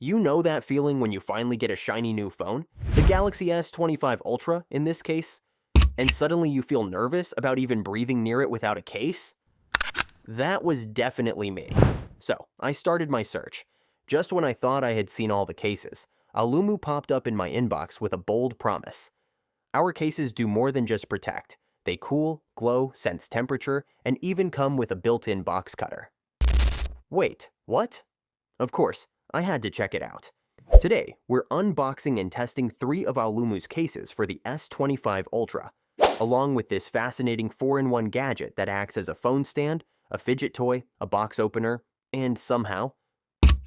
You know that feeling when you finally get a shiny new phone? The Galaxy S25 Ultra, in this case? And suddenly you feel nervous about even breathing near it without a case? That was definitely me. So, I started my search. Just when I thought I had seen all the cases, AULUMU popped up in my inbox with a bold promise. Our cases do more than just protect. They cool, glow, sense temperature, and even come with a built-in box cutter. Wait, what? Of course, I had to check it out. Today, we're unboxing and testing 3 of AULUMU's cases for the S25 Ultra, along with this fascinating 4-in-1 gadget that acts as a phone stand, a fidget toy, a box opener, and somehow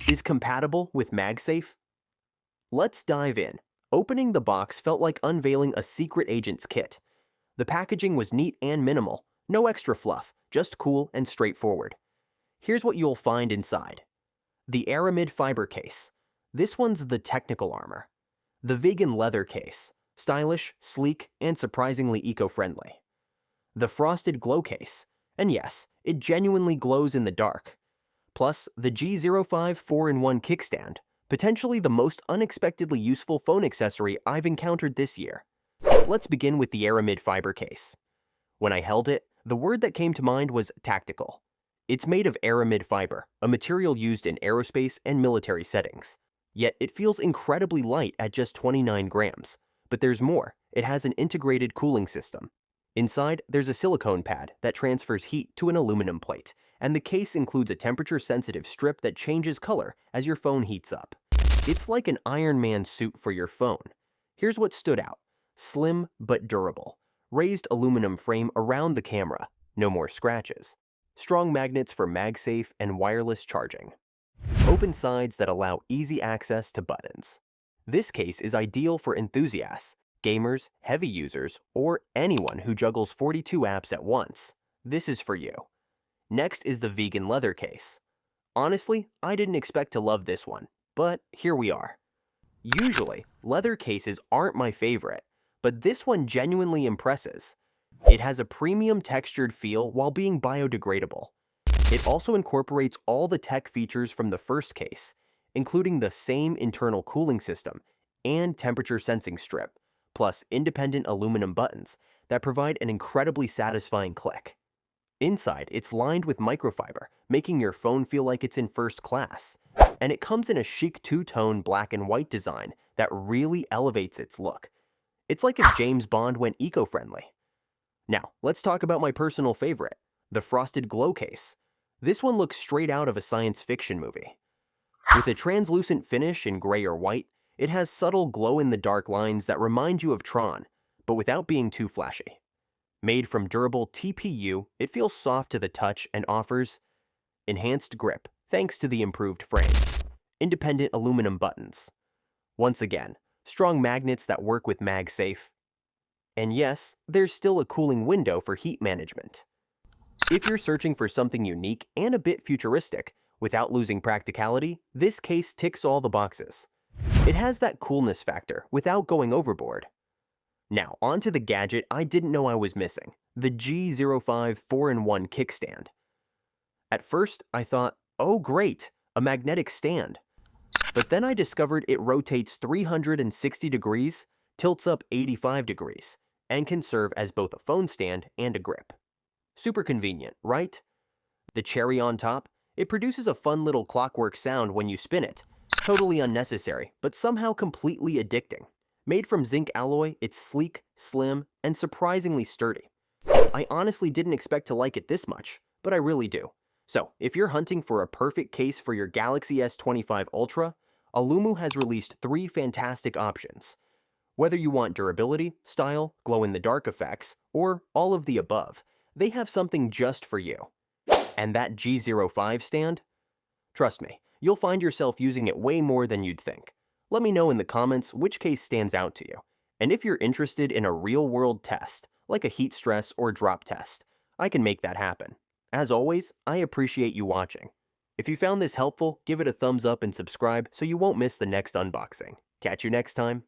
is compatible with magsafe. Let's dive in. Opening the box felt like unveiling a secret agent's kit. The packaging was neat and minimal, no extra fluff, just cool and straightforward. Here's what you'll find inside. The Aramid Fiber case. This one's the technical armor. The Vegan Leather case. Stylish, sleek, and surprisingly eco-friendly. The Frosted Glow case. And yes, it genuinely glows in the dark. Plus, the G05 4-in-1 kickstand. Potentially the most unexpectedly useful phone accessory I've encountered this year. Let's begin with the Aramid Fiber case. When I held it, the word that came to mind was tactical. It's made of aramid fiber, a material used in aerospace and military settings. Yet it feels incredibly light at just 29 grams. But there's more. It has an integrated cooling system. Inside, there's a silicone pad that transfers heat to an aluminum plate, and the case includes a temperature-sensitive strip that changes color as your phone heats up. It's like an Iron Man suit for your phone. Here's what stood out. Slim but durable. Raised aluminum frame around the camera. No more scratches. Strong magnets for magsafe and wireless charging. Open sides that allow easy access to buttons. This case is ideal for enthusiasts, gamers, heavy users, or anyone who juggles 42 apps at once. This is for you. Next is the Vegan Leather case. Honestly, I didn't expect to love this one, but here we are. Usually, leather cases aren't my favorite, but this one genuinely impresses. It has a premium textured feel while being biodegradable. It also incorporates all the tech features from the first case, including the same internal cooling system and temperature sensing strip, plus independent aluminum buttons that provide an incredibly satisfying click. Inside, it's lined with microfiber, making your phone feel like it's in first class. And it comes in a chic two-tone black and white design that really elevates its look. It's like if James Bond went eco-friendly. Now, let's talk about my personal favorite, the Frosted Glow case. This one looks straight out of a science fiction movie. With a translucent finish in gray or white, it has subtle glow-in-the-dark lines that remind you of Tron, but without being too flashy. Made from durable TPU, it feels soft to the touch and offers enhanced grip thanks to the improved frame. Independent aluminum buttons. Once again, strong magnets that work with magsafe. And yes, there's still a cooling window for heat management. If you're searching for something unique and a bit futuristic, without losing practicality, this case ticks all the boxes. It has that coolness factor without going overboard. Now, onto the gadget I didn't know I was missing, the G05 4-in-1 kickstand. At first, I thought, oh great, a magnetic stand. But then I discovered it rotates 360 degrees, tilts up 85 degrees, and can serve as both a phone stand and a grip. Super convenient, right? The cherry on top, it produces a fun little clockwork sound when you spin it. Totally unnecessary, but somehow completely addicting. Made from zinc alloy, it's sleek, slim, and surprisingly sturdy. I honestly didn't expect to like it this much, but I really do. So, if you're hunting for a perfect case for your Galaxy S25 Ultra, AULUMU has released 3 fantastic options. Whether you want durability, style, glow-in-the-dark effects, or all of the above, they have something just for you. And that G05 stand? Trust me, you'll find yourself using it way more than you'd think. Let me know in the comments which case stands out to you. And if you're interested in a real-world test, like a heat stress or drop test, I can make that happen. As always, I appreciate you watching. If you found this helpful, give it a thumbs up and subscribe so you won't miss the next unboxing. Catch you next time.